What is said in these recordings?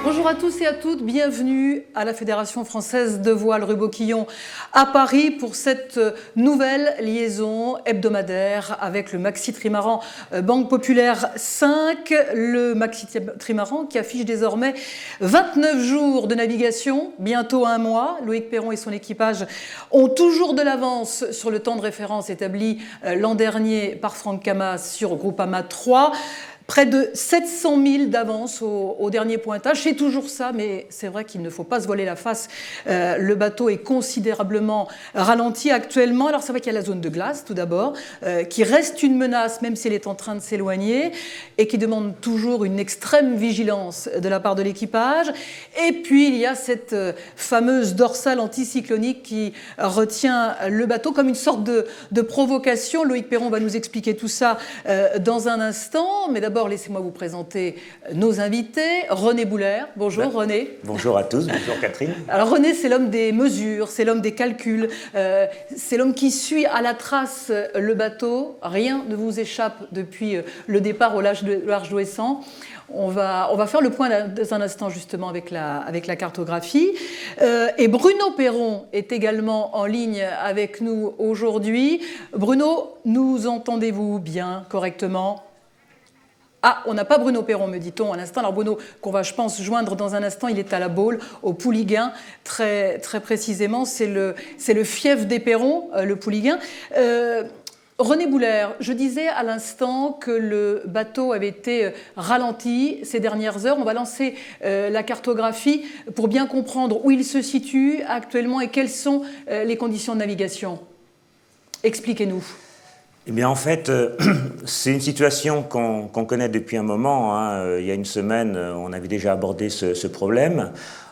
Bonjour à tous et à toutes, bienvenue à la Fédération française de voile rue Boquillon à Paris pour cette nouvelle liaison hebdomadaire avec le Maxi Trimaran Banque Populaire 5, le Maxi Trimaran qui affiche désormais 29 jours de navigation, bientôt un mois. Loïc Perron et son équipage ont toujours de l'avance sur le temps de référence établi l'an dernier par Franck Camas sur Groupama 3. Près de 700 000 d'avance au dernier pointage. C'est toujours ça, mais c'est vrai qu'il ne faut pas se voiler la face. Le bateau est considérablement ralenti actuellement. Alors c'est vrai qu'il y a la zone de glace, tout d'abord, qui reste une menace, même si elle est en train de s'éloigner, et qui demande toujours une extrême vigilance de la part de l'équipage. Et puis il y a cette fameuse dorsale anticyclonique qui retient le bateau comme une sorte de provocation. Loïc Perron va nous expliquer tout ça dans un instant, mais d'abord, laissez-moi vous présenter nos invités. René Boulère. Bonjour René. Bonjour à tous, bonjour Catherine. Alors René, c'est l'homme des mesures, c'est l'homme des calculs, c'est l'homme qui suit à la trace le bateau. Rien ne vous échappe depuis le départ au large d'Ouessant. On va faire le point dans un instant justement avec la cartographie. Et Bruno Perron est également en ligne avec nous aujourd'hui. Bruno, nous entendez-vous bien, correctement ? Ah, on n'a pas Bruno Perron, me dit-on à l'instant. Alors Bruno, qu'on va, je pense, joindre dans un instant, il est à la Baule, au Pouliguen, très précisément. C'est le fief des Perrons, le Pouliguen. René Boulère, je disais à l'instant que le bateau avait été ralenti ces dernières heures. On va lancer la cartographie pour bien comprendre où il se situe actuellement et quelles sont les conditions de navigation. Expliquez-nous. Eh bien, en fait, c'est une situation qu'on connaît depuis un moment. Hein. Il y a une semaine, on avait déjà abordé ce problème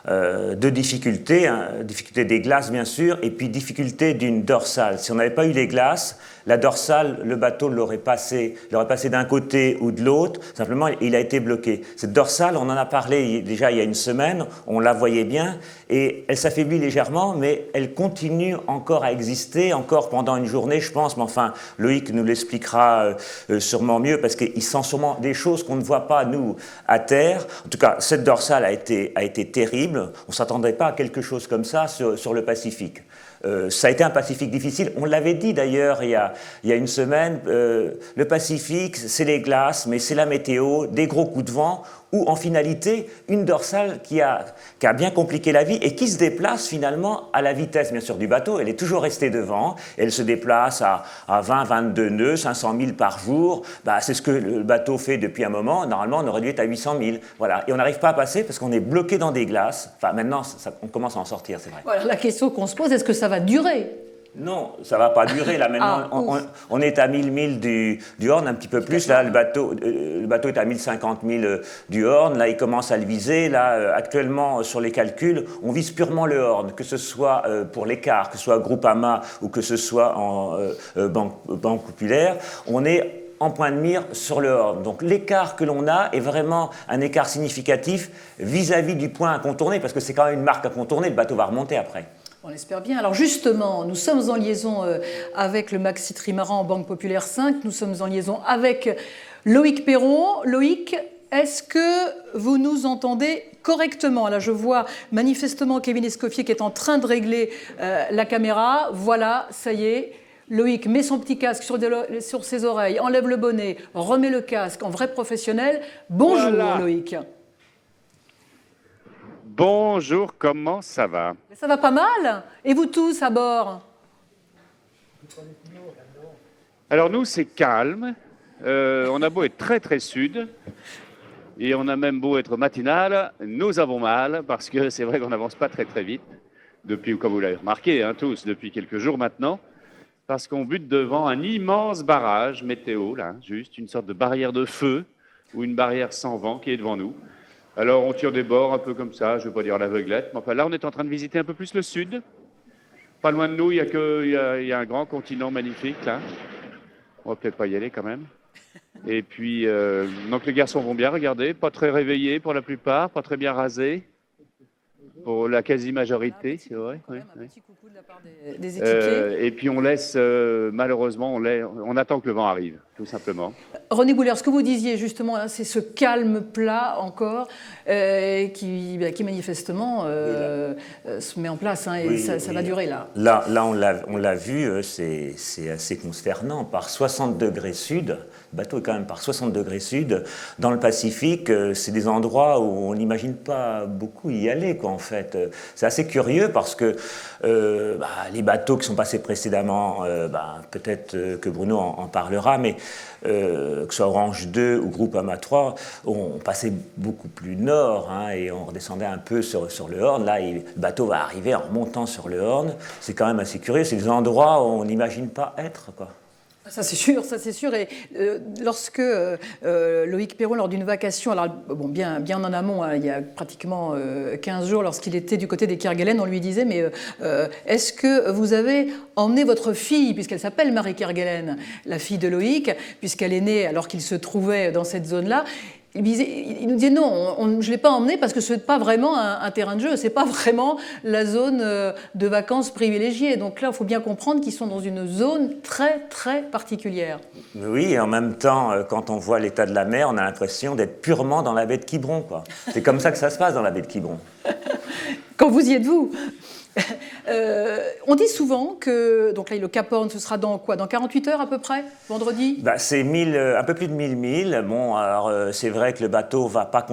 de difficultés, hein, difficulté des glaces, bien sûr, et puis difficulté d'une dorsale. Si on n'avait pas eu les glaces, la dorsale, le bateau l'aurait passé d'un côté ou de l'autre. Simplement, il a été bloqué. Cette dorsale, on en a parlé déjà il y a une semaine, on la voyait bien, et elle s'affaiblit légèrement, mais elle continue encore à exister, encore pendant une journée, je pense. Mais enfin, Loïc nous l'expliquera sûrement mieux, parce qu'il sent sûrement des choses qu'on ne voit pas, nous, à terre. En tout cas, cette dorsale a été terrible. On ne s'attendait pas à quelque chose comme ça sur le Pacifique. Ça a été un Pacifique difficile. On l'avait dit d'ailleurs il y a une semaine, le Pacifique, c'est les glaces, mais c'est la météo, des gros coups de vent, ou en finalité, une dorsale qui a bien compliqué la vie et qui se déplace finalement à la vitesse, bien sûr, du bateau. Elle est toujours restée devant, elle se déplace à 20, 22 nœuds, 500 000 par jour. C'est ce que le bateau fait depuis un moment. Normalement, on aurait dû être à 800 000. Voilà. Et on n'arrive pas à passer parce qu'on est bloqué dans des glaces. Enfin, maintenant, on commence à en sortir, c'est vrai. Voilà, la question qu'on se pose, est-ce que ça va durer ? Non, ça ne va pas durer. Là, maintenant, on est à 1000 milles du Horn, un petit peu plus. Là, le bateau est à 1050 000 du Horn. Là, il commence à le viser. Là, actuellement, sur les calculs, on vise purement le Horn, que ce soit pour l'écart, que ce soit Groupama ou que ce soit en Banque Populaire. On est en point de mire sur le Horn. Donc l'écart que l'on a est vraiment un écart significatif vis-à-vis du point à contourner, parce que c'est quand même une marque à contourner. Le bateau va remonter après. On espère bien. Alors justement, nous sommes en liaison avec le Maxi Trimaran Banque Populaire 5. Nous sommes en liaison avec Loïc Perron. Loïc, est-ce que vous nous entendez correctement ? Là, je vois manifestement Kevin Escoffier qui est en train de régler la caméra. Voilà, ça y est. Loïc met son petit casque sur ses oreilles, enlève le bonnet, remet le casque en vrai professionnel. Bonjour voilà. Loïc. Bonjour, comment ça va ? Ça va pas mal. Et vous tous à bord ? Alors nous, c'est calme. On a beau être très sud, et on a même beau être matinal, nous avons mal, parce que c'est vrai qu'on n'avance pas très vite, depuis, comme vous l'avez remarqué, hein, tous, depuis quelques jours maintenant, parce qu'on bute devant un immense barrage météo, là, juste une sorte de barrière de feu, ou une barrière sans vent qui est devant nous. Alors, on tire des bords un peu comme ça, je ne veux pas dire l'aveuglette, mais enfin là, on est en train de visiter un peu plus le sud. Pas loin de nous, il y a un grand continent magnifique, là. On va peut-être pas y aller quand même. Et puis, donc les garçons vont bien, regardez, pas très réveillés pour la plupart, pas très bien rasés. pour la quasi-majorité, c'est vrai. Un Oui, oui. petit coucou de la part des équipiers. Et puis on laisse, malheureusement, on attend que le vent arrive, tout simplement. René Bouler, ce que vous disiez justement, hein, c'est ce calme plat encore qui manifestement se met en place, hein, et Oui, ça va durer là. Là, on l'a vu, c'est assez consternant. Par 60 degrés sud, le bateau est quand même par 60 degrés sud, dans le Pacifique, c'est des endroits où on n'imagine pas beaucoup y aller, quoi, en fait. C'est assez curieux parce que les bateaux qui sont passés précédemment, peut-être que Bruno en parlera, mais que ce soit Orange 2 ou Groupama 3, on passait beaucoup plus nord, hein, et on redescendait un peu sur le Horn. Là, le bateau va arriver en remontant sur le Horn. C'est quand même assez curieux. C'est des endroits où on n'imagine pas être, quoi. Ça c'est sûr, ça c'est sûr. Et lorsque Loïc Perron, lors d'une vacation, alors bon, bien en amont, hein, il y a pratiquement 15 jours, lorsqu'il était du côté des Kerguelen, on lui disait, mais est-ce que vous avez emmené votre fille, puisqu'elle s'appelle Marie Kerguelen, la fille de Loïc, puisqu'elle est née alors qu'il se trouvait dans cette zone-là? Il nous disait non, je ne l'ai pas emmené parce que ce n'est pas vraiment un terrain de jeu, ce n'est pas vraiment la zone de vacances privilégiée. Donc là, il faut bien comprendre qu'ils sont dans une zone très, très particulière. Oui, et en même temps, quand on voit l'état de la mer, on a l'impression d'être purement dans la baie de Quiberon, quoi. C'est comme ça que ça se passe dans la baie de Quiberon. Quand vous y êtes, vous on dit souvent que, donc là, le Cap Horn, ce sera dans quoi? Dans 48 heures à peu près, vendredi? C'est un peu plus de 1000 milles. Bon, alors c'est vrai que le bateau va pas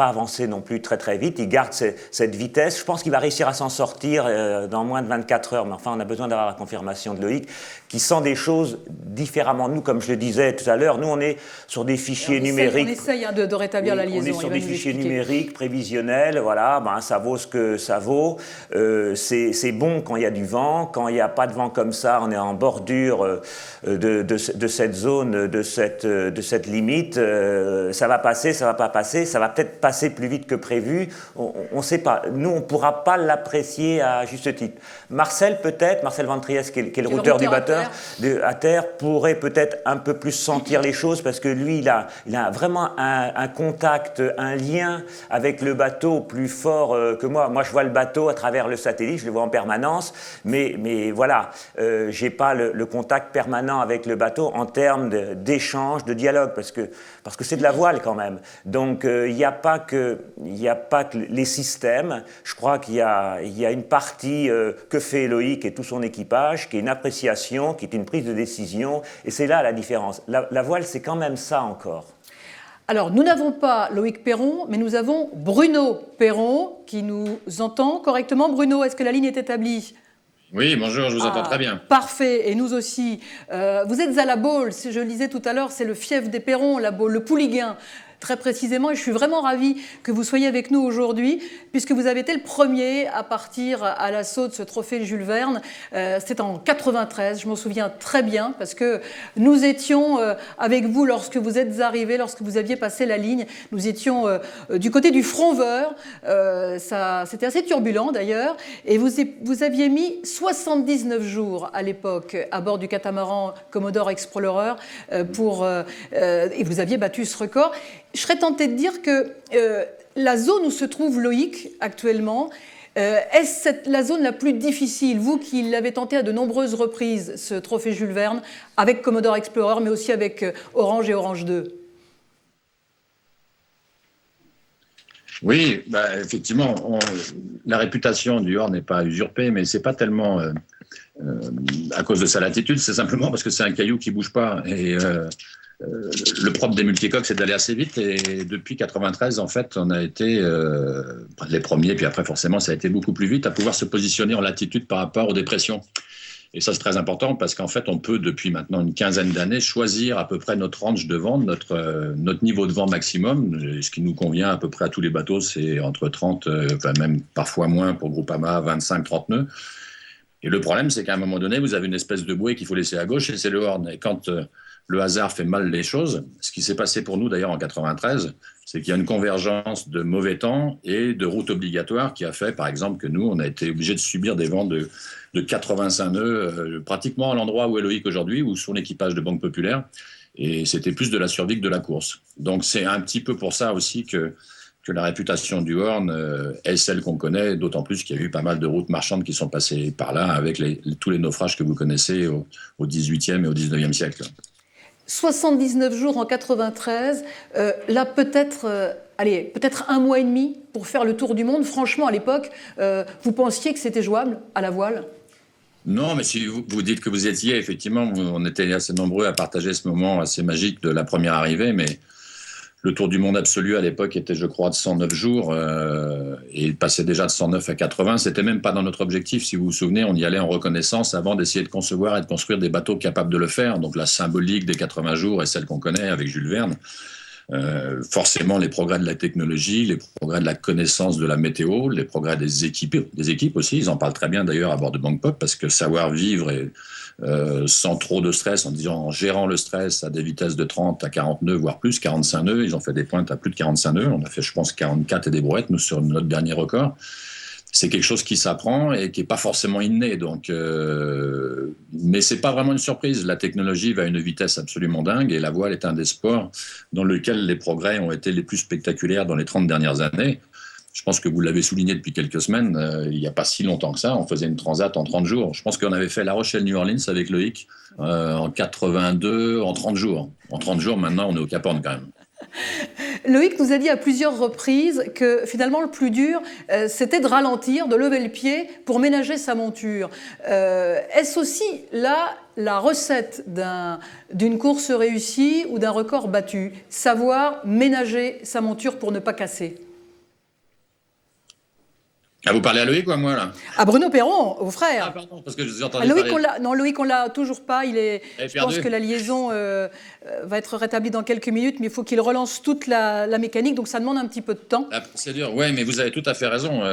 avancer non plus très très vite. Il garde cette vitesse. Je pense qu'il va réussir à s'en sortir dans moins de 24 heures. Mais enfin, on a besoin d'avoir la confirmation de Loïc, qui sent des choses différemment. Nous, comme je le disais tout à l'heure, nous on est sur des fichiers numériques. On essaye de rétablir la liaison. On est sur des fichiers numériques prévisionnels. Voilà, ça vaut ce que ça vaut. C'est bon quand il y a du vent. Quand il n'y a pas de vent comme ça, on est en bordure de cette zone, de cette limite. Ça va passer, ça va pas passer. Ça va peut-être passer plus vite que prévu. On ne sait pas. Nous, on ne pourra pas l'apprécier à juste titre. Marcel Van Trieste, qui est le routeur du bateau à terre, pourrait peut-être un peu plus sentir les choses parce que lui, il a vraiment un contact, un lien avec le bateau plus fort que moi. Moi, je vois le bateau à travers le satellite, je le vois en permanence, mais voilà, j'ai pas le contact permanent avec le bateau en termes d'échange, de dialogue, parce que c'est de la voile quand même. Donc il n'y a pas que les systèmes. Je crois qu'il y a une partie que fait Loïc et tout son équipage, qui est une appréciation, qui est une prise de décision, et c'est là la différence. La voile, c'est quand même ça encore. Alors, nous n'avons pas Loïc Perron, mais nous avons Bruno Perron qui nous entend correctement. Bruno, est-ce que la ligne est établie? Oui, bonjour, je vous entends très bien. Parfait, et nous aussi. Vous êtes à la Baule, je le disais tout à l'heure, c'est le fief des Perrons, la Baule, le Pouliguen. Très précisément, et je suis vraiment ravie que vous soyez avec nous aujourd'hui, puisque vous avez été le premier à partir à l'assaut de ce trophée Jules Verne. C'était en 93, je m'en souviens très bien, parce que nous étions avec vous lorsque vous êtes arrivés, lorsque vous aviez passé la ligne. Nous étions du côté du Fromveur, c'était assez turbulent d'ailleurs, et vous aviez mis 79 jours à l'époque à bord du catamaran Commodore Explorer et vous aviez battu ce record. Je serais tentée de dire que la zone où se trouve Loïc actuellement, est-ce la zone la plus difficile, vous qui l'avez tenté à de nombreuses reprises, ce trophée Jules Verne, avec Commodore Explorer, mais aussi avec Orange et Orange 2? Oui, effectivement, la réputation du Horn n'est pas usurpée, mais ce n'est pas tellement à cause de sa latitude, c'est simplement parce que c'est un caillou qui ne bouge pas. Et le propre des multicoques, c'est d'aller assez vite. Et depuis 93, en fait, on a été les premiers, puis après, forcément, ça a été beaucoup plus vite à pouvoir se positionner en latitude par rapport aux dépressions. Et ça, c'est très important parce qu'en fait, on peut, depuis maintenant une quinzaine d'années, choisir à peu près notre range de vent, notre niveau de vent maximum. Ce qui nous convient à peu près à tous les bateaux, c'est entre 30, même parfois moins pour Groupama, 25-30 nœuds. Et le problème, c'est qu'à un moment donné, vous avez une espèce de bouée qu'il faut laisser à gauche et c'est le Horn. Et quand le hasard fait mal les choses, ce qui s'est passé pour nous d'ailleurs en 93, c'est qu'il y a une convergence de mauvais temps et de routes obligatoires qui a fait, par exemple, que nous, on a été obligés de subir des vents de 85 nœuds, pratiquement à l'endroit où est Loïc aujourd'hui, ou sur l'équipage de Banque Populaire. Et c'était plus de la survie que de la course. Donc c'est un petit peu pour ça aussi que que la réputation du Horn est celle qu'on connaît, d'autant plus qu'il y a eu pas mal de routes marchandes qui sont passées par là, avec tous les naufrages que vous connaissez au XVIIIe et au XIXe siècle. 79 jours en 93, là peut-être peut-être un mois et demi pour faire le tour du monde. Franchement, à l'époque, vous pensiez que c'était jouable à la voile ? Non, mais si vous dites que vous étiez, effectivement, on était assez nombreux à partager ce moment assez magique de la première arrivée, mais le tour du monde absolu à l'époque était, je crois, de 109 jours et il passait déjà de 109 à 80. C'était même pas dans notre objectif. Si vous vous souvenez, on y allait en reconnaissance avant d'essayer de concevoir et de construire des bateaux capables de le faire. Donc la symbolique des 80 jours est celle qu'on connaît avec Jules Verne. Forcément, les progrès de la technologie, les progrès de la connaissance de la météo, les progrès des équipes aussi. Ils en parlent très bien d'ailleurs à bord de Bangkok parce que savoir vivre sans trop de stress, en gérant le stress à des vitesses de 30 à 40 nœuds, voire plus, 45 nœuds. Ils ont fait des pointes à plus de 45 nœuds. On a fait, je pense, 44 et des brouettes, nous, sur notre dernier record. C'est quelque chose qui s'apprend et qui n'est pas forcément inné. Mais ce n'est pas vraiment une surprise. La technologie va à une vitesse absolument dingue et la voile est un des sports dans lequel les progrès ont été les plus spectaculaires dans les 30 dernières années. Je pense que vous l'avez souligné depuis quelques semaines, il n'y a pas si longtemps que ça, on faisait une transat en 30 jours. Je pense qu'on avait fait La Rochelle-New Orleans avec Loïc en 82, en 30 jours. En 30 jours, maintenant, on est au Cap Horn quand même. Loïc nous a dit à plusieurs reprises que finalement le plus dur, c'était de ralentir, de lever le pied pour ménager sa monture. Est-ce aussi là la recette d'une course réussie ou d'un record battu? Savoir ménager sa monture pour ne pas casser? Ah, vous parlez à Loïc ou à moi, là? À Bruno Perron, au frère. Ah, pardon, parce que je vous ai entendu Loïc, parler. Loïc, on l'a toujours pas. Je pense que la liaison va être rétablie dans quelques minutes, mais il faut qu'il relance toute la mécanique, donc ça demande un petit peu de temps. La procédure, oui, mais vous avez tout à fait raison.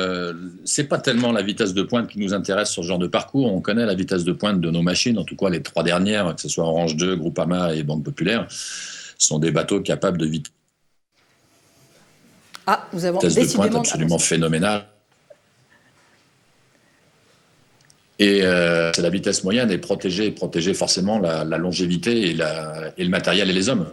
C'est pas tellement la vitesse de pointe qui nous intéresse sur ce genre de parcours. On connaît la vitesse de pointe de nos machines, en tout cas les 3 dernières, que ce soit Orange 2, Groupama et Banque Populaire, sont des bateaux capables de vitesse de pointe absolument phénoménale. Et c'est la vitesse moyenne et protéger forcément la longévité et le matériel et les hommes.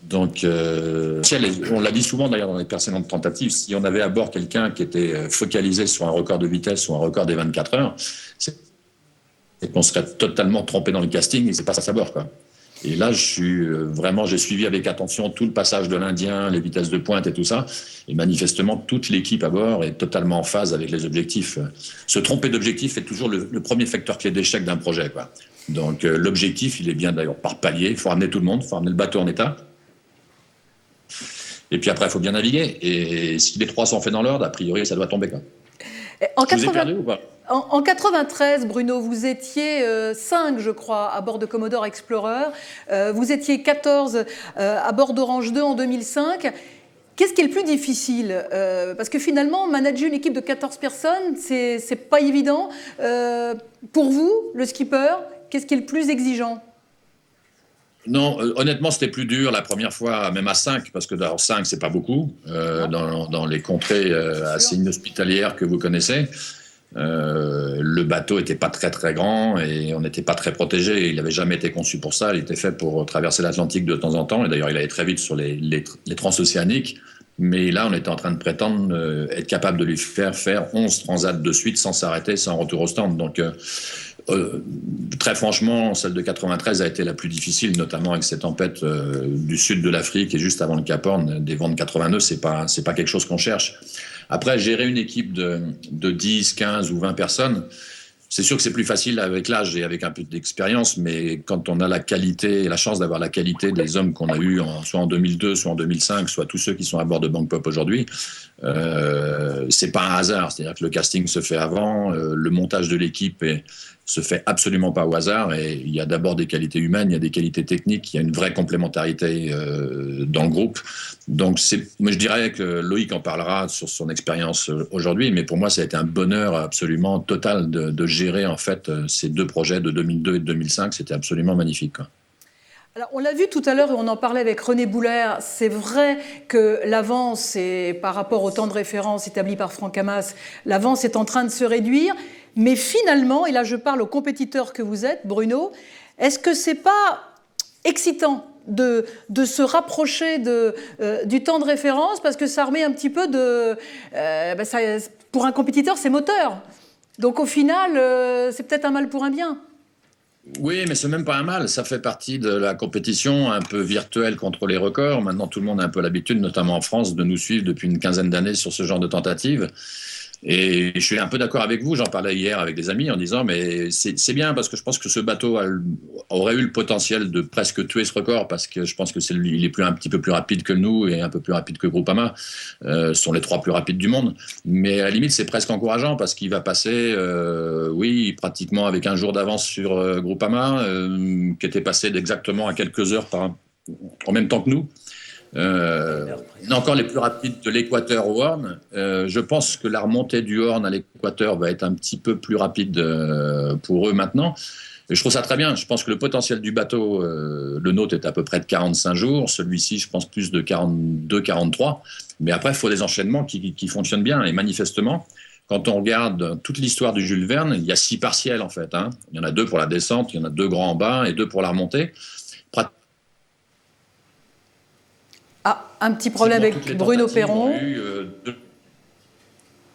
Donc, on l'a dit souvent d'ailleurs dans les précédentes tentatives, si on avait à bord quelqu'un qui était focalisé sur un record de vitesse ou un record des 24 heures, c'est qu'on serait totalement trompé dans le casting et c'est pas ça à bord, quoi. Et là, j'ai suivi avec attention tout le passage de l'Indien, les vitesses de pointe et tout ça. Et manifestement, toute l'équipe à bord est totalement en phase avec les objectifs. Se tromper d'objectif est toujours le premier facteur clé d'échec d'un projet, quoi. Donc l'objectif, il est bien d'ailleurs par palier. Il faut ramener tout le monde, il faut ramener le bateau en état. Et puis après, il faut bien naviguer. Et si les 3 sont faits dans l'ordre, a priori, ça doit tomber, quoi. Je vous ai perdu ou pas ? En 93, Bruno, vous étiez 5, je crois, à bord de Commodore Explorer. Vous étiez 14 à bord d'Orange 2 en 2005. Qu'est-ce qui est le plus difficile ? Parce que finalement, manager une équipe de 14 personnes, c'est pas évident. Pour vous, le skipper, qu'est-ce qui est le plus exigeant ? Non, honnêtement, c'était plus dur la première fois, même à 5, parce que 5, c'est pas beaucoup, dans les contrées assez inhospitalières que vous connaissez. Le bateau n'était pas très très grand et on n'était pas très protégé. Il n'avait jamais été conçu pour ça. Il était fait pour traverser l'Atlantique de temps en temps. Et d'ailleurs, il allait très vite sur les transocéaniques. Mais là, on était en train de prétendre être capable de lui faire 11 transats de suite sans s'arrêter, sans retour au stand. Donc, très franchement, celle de 93 a été la plus difficile, notamment avec ces tempêtes du sud de l'Afrique et juste avant le Cap Horn, des vents de 80 nœuds. C'est pas quelque chose qu'on cherche. Après, gérer une équipe de 10, 15 ou 20 personnes, c'est sûr que c'est plus facile avec l'âge et avec un peu d'expérience, mais quand on a la chance d'avoir la qualité des hommes qu'on a eus soit en 2002, soit en 2005, soit tous ceux qui sont à bord de Bangkok aujourd'hui, c'est pas un hasard. C'est-à-dire que le casting se fait avant, le montage de l'équipe se fait absolument pas au hasard, et il y a d'abord des qualités humaines, il y a des qualités techniques, il y a une vraie complémentarité dans le groupe. Donc moi je dirais que Loïc en parlera sur son expérience aujourd'hui, mais pour moi ça a été un bonheur absolument total de gérer en fait ces 2 projets de 2002 et de 2005, c'était absolument magnifique, quoi. Alors, on l'a vu tout à l'heure et on en parlait avec René Boulère, c'est vrai que l'avance, par rapport au temps de référence établi par Franck Hamas, l'avance est en train de se réduire, mais finalement, et là je parle aux compétiteurs que vous êtes, Bruno, est-ce que c'est pas excitant de se rapprocher du temps de référence parce que ça remet un petit peu pour un compétiteur, c'est moteur. Donc au final, c'est peut-être un mal pour un bien. Oui, mais c'est même pas un mal. Ça fait partie de la compétition un peu virtuelle contre les records. Maintenant, tout le monde a un peu l'habitude, notamment en France, de nous suivre depuis une quinzaine d'années sur ce genre de tentatives. Et je suis un peu d'accord avec vous, j'en parlais hier avec des amis en disant mais c'est bien parce que je pense que ce bateau aurait eu le potentiel de presque tuer ce record parce que je pense que il est un petit peu plus rapide que nous et un peu plus rapide que Groupama. Ce sont les 3 plus rapides du monde. Mais à la limite, c'est presque encourageant parce qu'il va passer, pratiquement avec un jour d'avance sur Groupama, qui était passé exactement à quelques heures en même temps que nous. Encore les plus rapides de l'équateur au Horn. Je pense que la remontée du Horn à l'équateur va être un petit peu plus rapide pour eux maintenant. Et je trouve ça très bien. Je pense que le potentiel du bateau, le nôtre est à peu près de 45 jours. Celui-ci, je pense, plus de 42, 43. Mais après, il faut des enchaînements qui fonctionnent bien. Et manifestement, quand on regarde toute l'histoire du Jules Verne, il y a 6 partiels en fait. Il y en a 2 pour la descente, il y en a 2 grands en bas et 2 pour la remontée. Un petit problème avec Bruno Perron.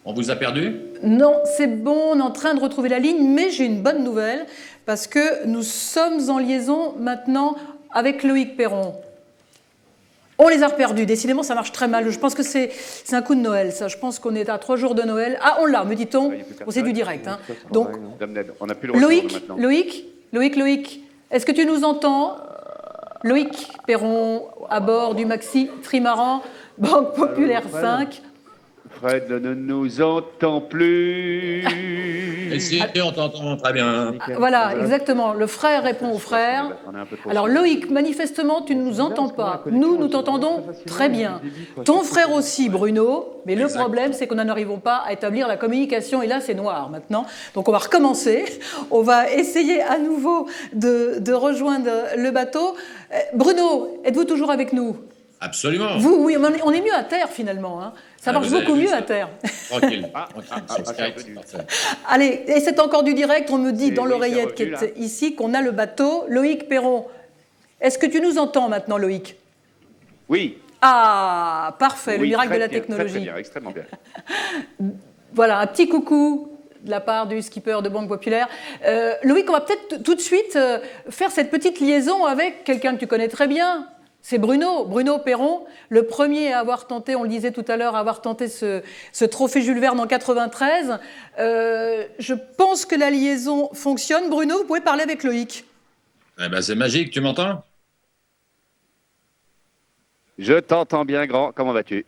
On vous a perdu ? Non, c'est bon, on est en train de retrouver la ligne, mais j'ai une bonne nouvelle, parce que nous sommes en liaison maintenant avec Loïc Perron. On les a reperdus, décidément ça marche très mal, je pense que c'est un coup de Noël, ça. Je pense qu'on est à 3 jours de Noël. Ah, on l'a, me dit-on, c'est du direct. Donc, on a plus le retour, Loïc, est-ce que tu nous entends ? Loïc Perron, à bord du Maxi Trimaran, Banque Populaire 5. Fred ne nous entend plus. Et si, on t'entend très bien. Voilà, exactement. Le frère répond au frère. Alors Loïc, manifestement, tu ne nous entends pas. Nous t'entendons très bien. Ton frère aussi, Bruno. Mais le problème, c'est qu'on n'en arrivons pas à établir la communication. Et là, c'est noir maintenant. Donc on va recommencer. On va essayer à nouveau de rejoindre le bateau. Bruno, êtes-vous toujours avec nous ? Absolument. Oui, on est mieux à terre finalement. Ça marche beaucoup mieux à terre. Tranquille. Allez, et c'est encore du direct. On me dit dans l'oreillette qui est ici qu'on a le bateau. Loïc Perron, est-ce que tu nous entends maintenant, Loïc ? Oui. Ah, parfait, le miracle de la technologie. Très bien, extrêmement bien. Voilà, un petit coucou de la part du skipper de Banque Populaire. Loïc, on va peut-être tout de suite faire cette petite liaison avec quelqu'un que tu connais très bien. C'est Bruno Perron, le premier à avoir tenté, on le disait tout à l'heure, à avoir tenté ce trophée Jules Verne en 93. Je pense que la liaison fonctionne. Bruno, vous pouvez parler avec Loïc. Eh ben, c'est magique, tu m'entends ? Je t'entends bien, grand. Comment vas-tu ?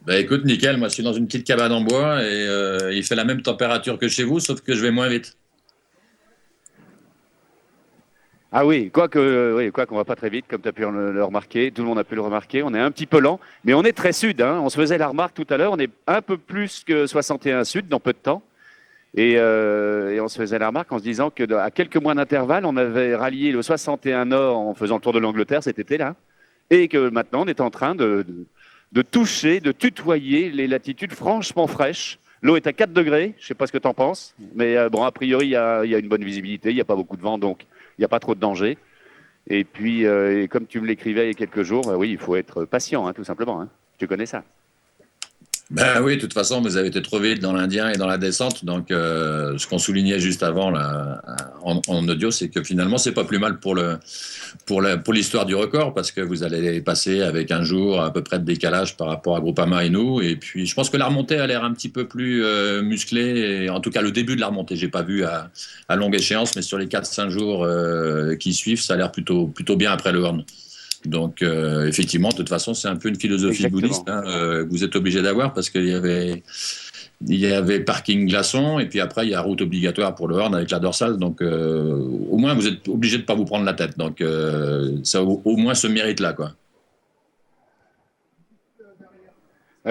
Écoute, nickel, moi je suis dans une petite cabane en bois et il fait la même température que chez vous, sauf que je vais moins vite. Ah oui, quoi qu'on va pas très vite, comme tu as pu le remarquer, tout le monde a pu le remarquer, on est un petit peu lent, mais on est très sud, on se faisait la remarque tout à l'heure, on est un peu plus que 61 sud dans peu de temps, et on se faisait la remarque en se disant qu'à quelques mois d'intervalle, on avait rallié le 61 nord en faisant le tour de l'Angleterre cet été-là, et que maintenant on est en train de toucher, de tutoyer les latitudes franchement fraîches. L'eau est à 4 degrés, je ne sais pas ce que tu en penses, mais bon, a priori, il y a une bonne visibilité, il n'y a pas beaucoup de vent, donc il n'y a pas trop de danger. Et puis, comme tu me l'écrivais il y a quelques jours, oui, il faut être patient, tout simplement. Tu connais ça. Oui, de toute façon, vous avez été trop vite dans l'Indien et dans la descente. Donc, ce qu'on soulignait juste avant là, en audio, c'est que finalement, c'est pas plus mal pour l'histoire du record parce que vous allez passer avec un jour à peu près de décalage par rapport à Groupama et nous. Et puis, je pense que la remontée a l'air un petit peu plus musclée. Et en tout cas, le début de la remontée, j'ai pas vu à longue échéance, mais sur les 4-5 jours qui suivent, ça a l'air plutôt bien après le Horn. Donc, effectivement, de toute façon, c'est un peu une philosophie bouddhiste que vous êtes obligé d'avoir parce qu'il y avait parking glaçon et puis après, il y a route obligatoire pour le Horn avec la dorsale. Donc, au moins, vous êtes obligé de ne pas vous prendre la tête. Donc, ça au moins ce mérite-là, quoi.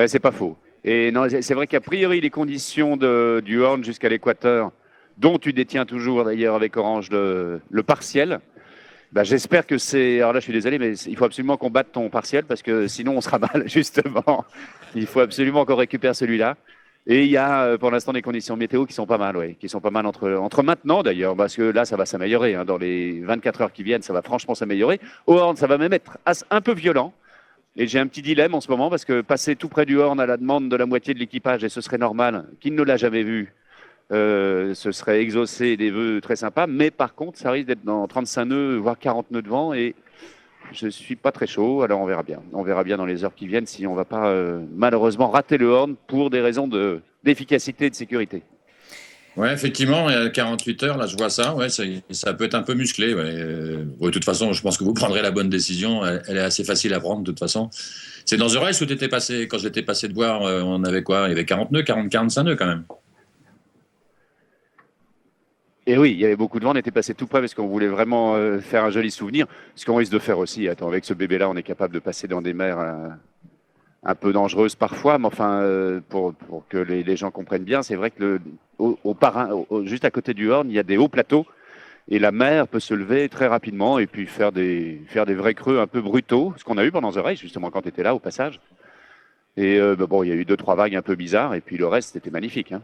C'est pas faux. Et non, c'est vrai qu'a priori, les conditions du Horn jusqu'à l'équateur, dont tu détiens toujours d'ailleurs avec Orange le partiel, j'espère que c'est... Alors là, je suis désolé, mais il faut absolument qu'on batte ton partiel parce que sinon, on sera mal, justement. Il faut absolument qu'on récupère celui-là. Et il y a pour l'instant des conditions météo qui sont pas mal, oui, qui sont pas mal entre maintenant d'ailleurs, parce que là ça va s'améliorer. Hein, dans les 24 heures qui viennent, ça va franchement s'améliorer. Au Horn, ça va même être un peu violent. Et j'ai un petit dilemme en ce moment parce que passer tout près du Horn à la demande de la moitié de l'équipage, et ce serait normal, qui ne l'a jamais vu, ce serait exaucer des vœux très sympas. Mais par contre, ça risque d'être dans 35 nœuds, voire 40 nœuds de vent. Et je ne suis pas très chaud, alors on verra bien. On verra bien dans les heures qui viennent si on ne va pas malheureusement rater le Horn pour des raisons d'efficacité et de sécurité. Ouais, effectivement, 48 heures, là, je vois ça. Ouais, ça peut être un peu musclé. Ouais. De toute façon, je pense que vous prendrez la bonne décision. Elle est assez facile à prendre, de toute façon. C'est dans The Race où tu étais passé, quand j'étais passé de voir, on avait quoi? Il y avait 40 nœuds, 45 nœuds quand même. Et oui, il y avait beaucoup de vent, on était passé tout près parce qu'on voulait vraiment faire un joli souvenir. Ce qu'on risque de faire aussi, attends, avec ce bébé-là, on est capable de passer dans des mers un peu dangereuses parfois, mais enfin, pour que les gens comprennent bien, c'est vrai que juste à côté du Horn, il y a des hauts plateaux et la mer peut se lever très rapidement et puis faire des vrais creux un peu brutaux, ce qu'on a eu pendant The Race, justement, quand tu étais là au passage. Et bon, il y a eu 2-3 vagues un peu bizarres et puis le reste, c'était magnifique, hein.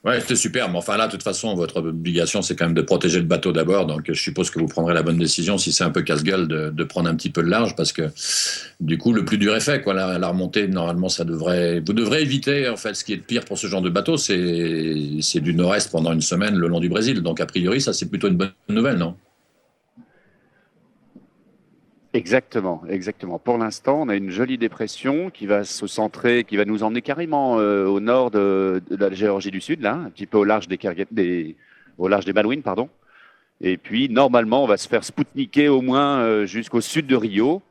Ouais, c'était super. Mais enfin, là, de toute façon, votre obligation, c'est quand même de protéger le bateau d'abord. Donc, je suppose que vous prendrez la bonne décision, si c'est un peu casse-gueule, de prendre un petit peu le large, parce que, du coup, le plus dur est fait, quoi. La remontée, normalement, vous devrez éviter, en fait, ce qui est de pire pour ce genre de bateau, c'est du nord-est pendant une semaine le long du Brésil. Donc, a priori, ça, c'est plutôt une bonne nouvelle, non? Exactement, exactement. Pour l'instant, on a une jolie dépression qui va se centrer, qui va nous emmener carrément au nord de la Géorgie du Sud, là, un petit peu au large au large des Malouines, pardon. Et puis, normalement, on va se faire spoutniquer au moins jusqu'au sud de Rio.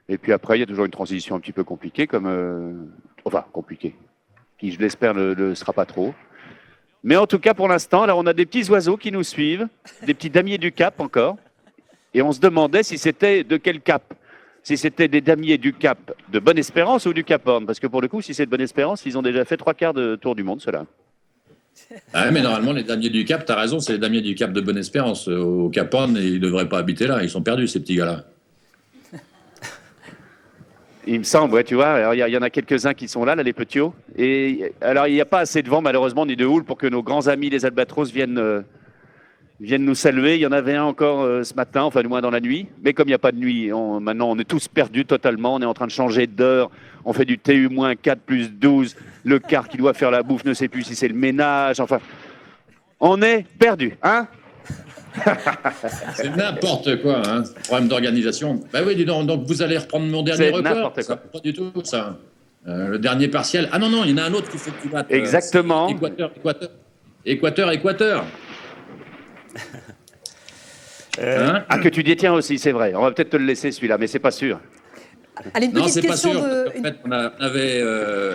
Et puis après, il y a toujours une transition un petit peu compliquée, enfin, compliquée, qui, je l'espère, ne sera pas trop. Mais en tout cas, pour l'instant, là, on a des petits oiseaux qui nous suivent, des petits damiers du Cap encore. Et on se demandait si c'était de quel cap. Si c'était des damiers du Cap de Bonne-Espérance ou du Cap Horn. Parce que pour le coup, si c'est de Bonne-Espérance, ils ont déjà fait 3/4 de tour du monde, ceux-là. Ah, mais normalement, les damiers du Cap, t'as raison, c'est les damiers du Cap de Bonne-Espérance. Au Cap Horn, ils ne devraient pas habiter là. Ils sont perdus, ces petits gars-là. Il me semble, ouais, tu vois. Alors, il y en a quelques-uns qui sont là, les petits hauts. Et alors, il n'y a pas assez de vent, malheureusement, ni de houle pour que nos grands amis, les albatros, viennent nous saluer. Il y en avait un encore ce matin, enfin du moins dans la nuit. Mais comme il n'y a pas de nuit, maintenant on est tous perdus totalement. On est en train de changer d'heure. On fait du TU-4 plus 12. Le quart qui doit faire la bouffe ne sait plus si c'est le ménage. Enfin, on est perdus, hein? C'est n'importe quoi, hein. Problème d'organisation. Bah oui, dis donc vous allez reprendre mon dernier record. N'importe quoi. Pas du tout, ça. Le dernier partiel. Ah non, il y en a un autre qu'il faut que tu battes. Exactement. Équateur. Hein? Que tu détiens aussi, c'est vrai. On va peut-être te le laisser celui-là, mais c'est pas sûr. Allez, une Non, petite c'est pas question sûr. de... En fait, on avait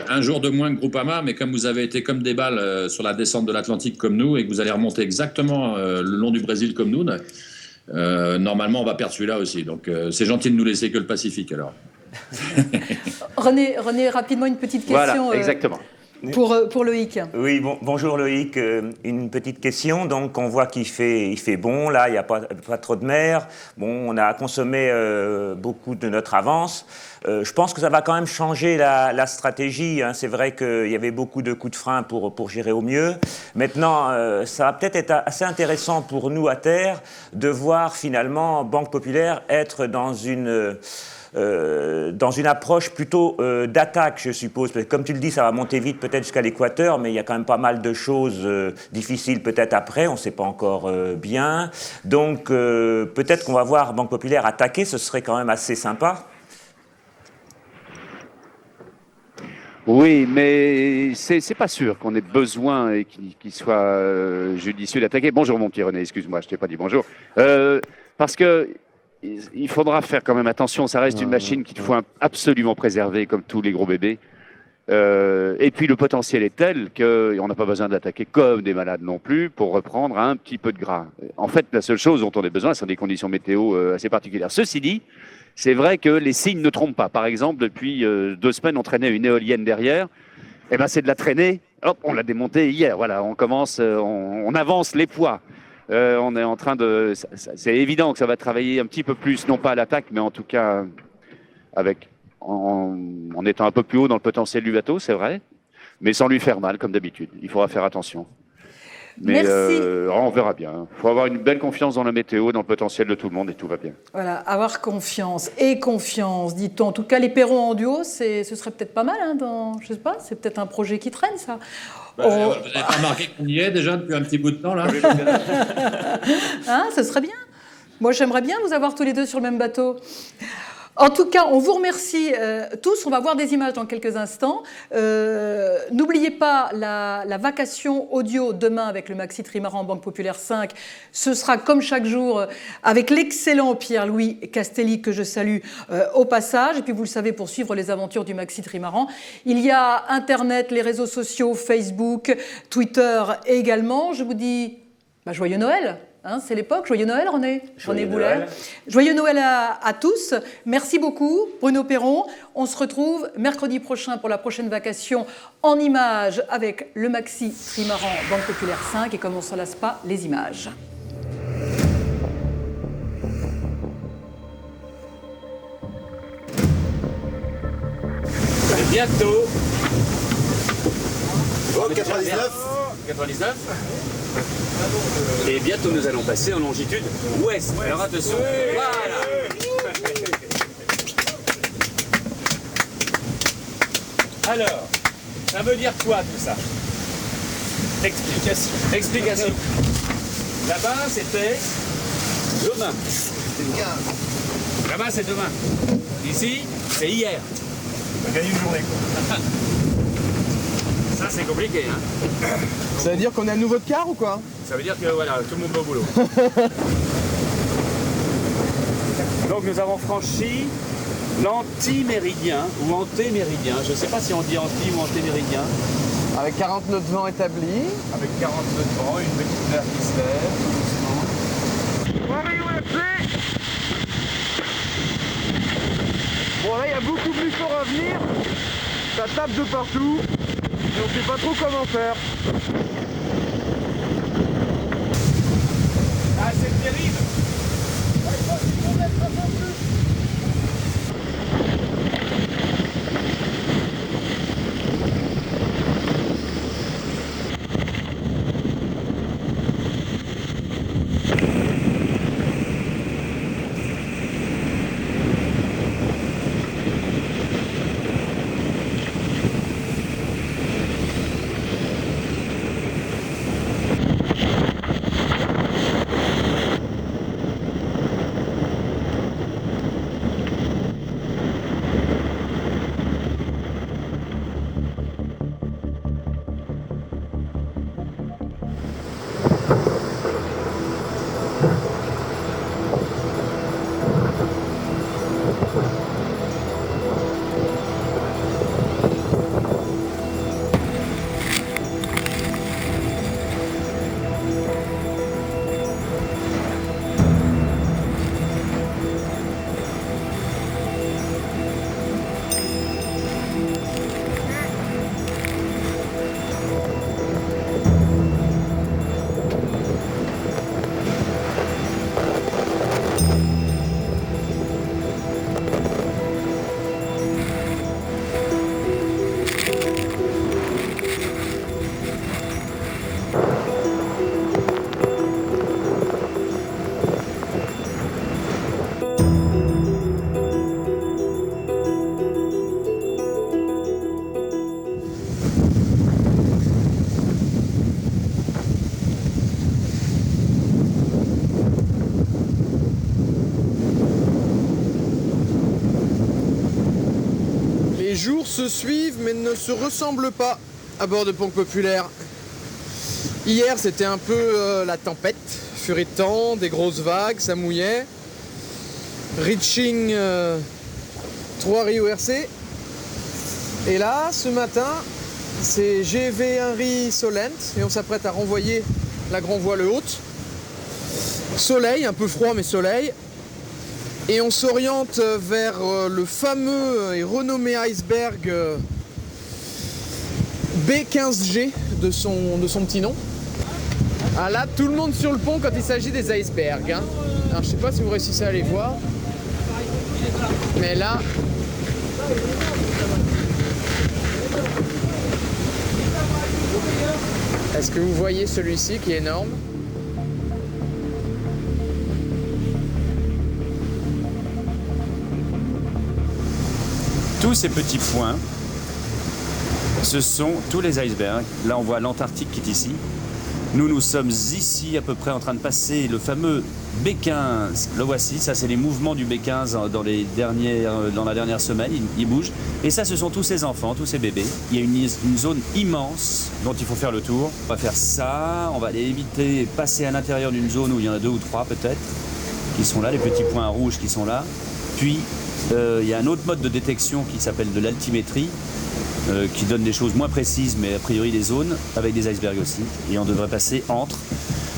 un jour de moins que Groupama, mais comme vous avez été comme des balles sur la descente de l'Atlantique comme nous, et que vous allez remonter exactement le long du Brésil comme nous, normalement, on va perdre celui-là aussi. Donc, c'est gentil de nous laisser que le Pacifique, alors. René, rapidement, une petite question. Voilà, exactement. Pour Loïc. Oui, bonjour Loïc. Une petite question. Donc, on voit qu'il fait bon. Là, il n'y a pas trop de mer. Bon, on a consommé beaucoup de notre avance. Je pense que ça va quand même changer la stratégie, hein. C'est vrai qu'il y avait beaucoup de coups de frein pour gérer au mieux. Maintenant, ça va peut-être être assez intéressant pour nous à terre de voir finalement Banque Populaire être dans une approche plutôt d'attaque, je suppose. Parce que comme tu le dis, ça va monter vite peut-être jusqu'à l'équateur, mais il y a quand même pas mal de choses difficiles peut-être après, on ne sait pas encore bien. Donc peut-être qu'on va voir Banque Populaire attaquer, ce serait quand même assez sympa. Oui, mais c'est pas sûr qu'on ait besoin et qu'il soit judicieux d'attaquer. Bonjour mon petit René, excuse-moi, je t'ai pas dit bonjour. Parce que il faudra faire quand même attention, ça reste une machine qu'il faut absolument préserver comme tous les gros bébés. Et puis le potentiel est tel qu'on n'a pas besoin d'attaquer comme des malades non plus pour reprendre un petit peu de gras. En fait, la seule chose dont on a besoin, ce sont des conditions météo assez particulières. Ceci dit, c'est vrai que les signes ne trompent pas. Par exemple, depuis 2 semaines, on traînait une éolienne derrière. Eh ben, c'est de la traîner. Hop, on l'a démontée hier. Voilà, on commence, on avance les poids. On est en train de... C'est évident que ça va travailler un petit peu plus, non pas à l'attaque, mais en tout cas en étant un peu plus haut dans le potentiel du bateau, c'est vrai. mais sans lui faire mal, comme d'habitude. Il faudra faire attention. Mais Merci. on verra bien. Il faut avoir une belle confiance dans la météo, dans le potentiel de tout le monde, et tout va bien. Voilà, avoir confiance et confiance, dit-on. En tout cas, les Perrons en duo, ce serait peut-être pas mal. Je sais pas, c'est peut-être un projet qui traîne, ça. Vous n'avez pas remarqué qu'on y est déjà depuis un petit bout de temps, là? Ce serait bien. Moi, j'aimerais bien vous avoir tous les deux sur le même bateau. En tout cas, on vous remercie tous. On va voir des images dans quelques instants. N'oubliez pas la vacation audio demain avec le Maxi Trimaran Banque Populaire 5. Ce sera comme chaque jour avec l'excellent Pierre-Louis Castelli que je salue au passage. Et puis vous le savez, pour suivre les aventures du Maxi Trimaran, il y a Internet, les réseaux sociaux, Facebook, Twitter également. Je vous dis joyeux Noël. C'est l'époque. Joyeux Noël, René Boulet. Joyeux Noël à tous. Merci beaucoup, Bruno Perron. On se retrouve mercredi prochain pour la prochaine vacation en images avec le Maxi Trimaran Banque Populaire 5. Et comme on ne s'en lasse pas, les images. Et bientôt. Oh, 99. Et bientôt nous allons passer en longitude ouest. Alors attention. Voilà. Alors, ça veut dire quoi tout ça? Explication. Là-bas c'était demain. Là-bas c'est demain. Ici c'est hier. On va gagner une journée, quoi. Ça c'est compliqué, hein. Ça veut dire qu'on a un nouveau de quart ou quoi? Ça veut dire que voilà, tout le monde va au boulot. Donc nous avons franchi l'antiméridien ou antéméridien. Je ne sais pas si on dit anti ou antéméridien. Avec 40 nœuds de vent établis. Avec 40 nœuds de vent, une petite mer qui se lève. Bon là il y a beaucoup plus fort à venir. Ça tape de partout. Et on sait pas trop comment faire. Ah, c'est terrible. Les jours se suivent mais ne se ressemblent pas à bord de Banque Populaire. Hier c'était un peu la tempête, furie de temps, des grosses vagues, ça mouillait. Reaching 3 Rio RC. Et là, ce matin, c'est GV Henry Solent et on s'apprête à renvoyer la grand voile haute. Soleil, un peu froid mais soleil. Et on s'oriente vers le fameux et renommé iceberg B15G de son petit nom. Ah là, tout le monde sur le pont quand il s'agit des icebergs. Hein. Alors je sais pas si vous réussissez à les voir. Mais là... Est-ce que vous voyez celui-ci qui est énorme? Tous ces petits points, ce sont tous les icebergs. Là, on voit l'Antarctique qui est ici. Nous sommes ici à peu près en train de passer le fameux B15. Le voici, ça c'est les mouvements du B15 dans la dernière semaine, il bouge. Et ça, ce sont tous ces enfants, tous ces bébés. Il y a une zone immense dont il faut faire le tour. On va faire ça, on va aller éviter passer à l'intérieur d'une zone où il y en a 2 ou 3 peut-être, qui sont là, les petits points rouges qui sont là. Puis, il y a un autre mode de détection qui s'appelle de l'altimétrie, qui donne des choses moins précises, mais a priori des zones, avec des icebergs aussi. Et on devrait passer entre,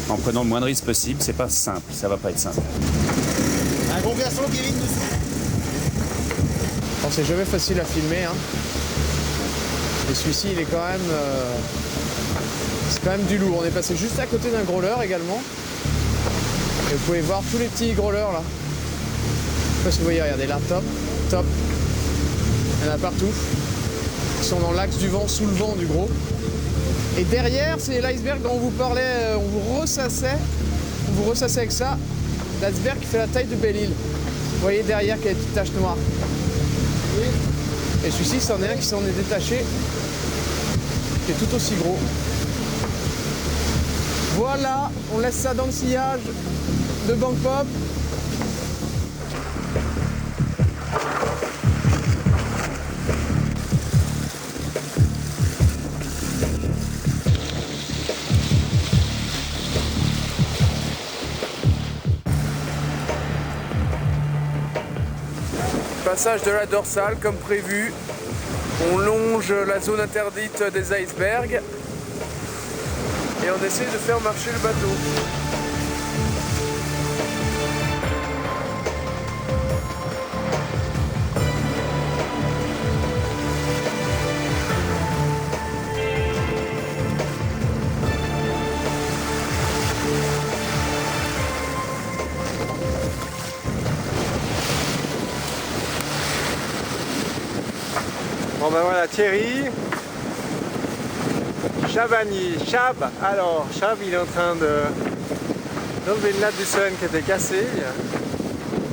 en prenant le moins de risques possible. C'est pas simple, ça va pas être simple. Un gros glaçon qui vient dessous. Bon, c'est jamais facile à filmer, hein. Et celui-ci, il est quand même... c'est quand même du lourd. On est passé juste à côté d'un growler également. Et vous pouvez voir tous les petits growlers là. Je sais pas si vous voyez, regardez là, top. Il y en a partout. Ils sont dans l'axe du vent, sous le vent du gros. Et derrière, c'est l'iceberg dont on vous parlait, on vous ressassait avec ça. L'iceberg qui fait la taille de Belle-Île. Vous voyez derrière qu'il y a des petites taches noires. Et celui-ci, c'en est un qui s'en est détaché, qui est tout aussi gros. Voilà, on laisse ça dans le sillage de Bangpop. Passage de la dorsale comme prévu. On longe la zone interdite des icebergs et on essaie de faire marcher le bateau. Bon ben voilà Thierry, Chabani, Chab, alors Chab il est en train d'enlever une latte du Sun qui était cassée.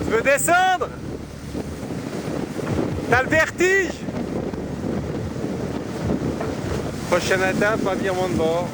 Tu veux descendre? T'as le vertige? Prochaine étape, un virement de bord.